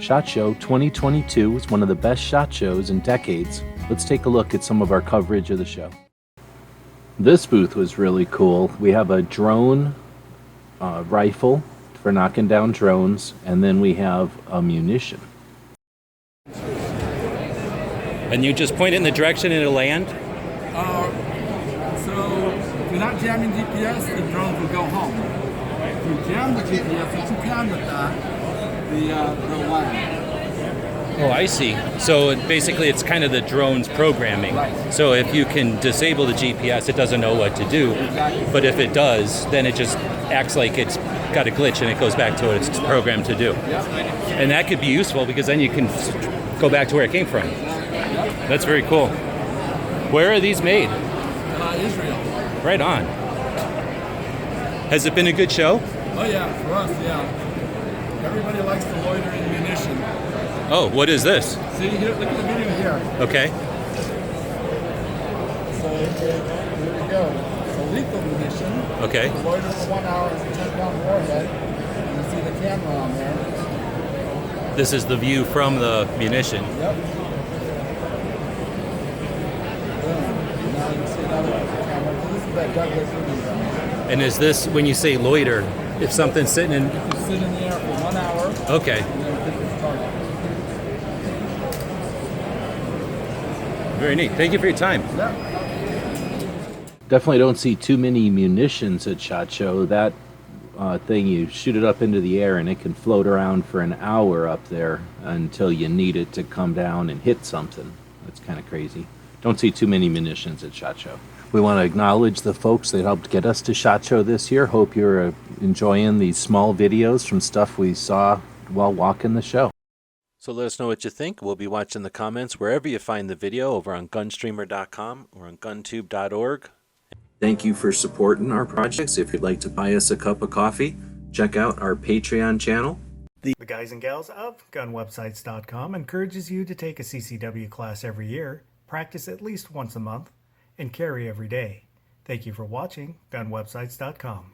SHOT Show 2022 is one of the best SHOT Shows in decades. Let's take a look at some of our coverage of the show. This booth was really cool. We have a drone rifle for knocking down drones, and then we have a munition. And you just point it in the direction it'll land? So if you're not jamming GPS, the drone will go home. If you jam the GPS, once you can with that, they'll land. Oh, I see. So basically it's kind of the drone's programming. Right. So if you can disable the GPS, it doesn't know what to do. Exactly. But if it does, then it just acts like it's got a glitch and it goes back to what it's programmed to do. Yep. And that could be useful because then you can go back to where it came from. Yep. That's very cool. Where are these made? Israel. Right on. Has it been a good show? Oh yeah, for us, yeah. Everybody likes the loitering munition. Oh, what is this? See, here, look at the video here. Okay. So here we go. So lethal munition. Okay. Loiter for 1 hour is a 10-pound warhead. You see the camera on there. This is the view from the munition. Yep. Boom. Now you can see another camera. This is that Douglas movie gun. And is this, when you say loiter, if something's sitting in... You sit in the air for 1 hour. Okay. And then pick its target. Very neat. Thank you for your time. Definitely don't see too many munitions at SHOT Show. That thing, you shoot it up into the air and it can float around for an hour up there until you need it to come down and hit something. That's kind of crazy. Don't see too many munitions at SHOT Show. We want to acknowledge the folks that helped get us to SHOT Show this year. Hope you're enjoying these small videos from stuff we saw while walking the show. So let us know what you think. We'll be watching the comments wherever you find the video, over on gunstreamer.com or on guntube.org. Thank you for supporting our projects. If you'd like to buy us a cup of coffee, check out our Patreon channel. The guys and gals of gunwebsites.com encourages you to take a CCW class every year, practice at least once a month, and carry every day. Thank you for watching gunwebsites.com.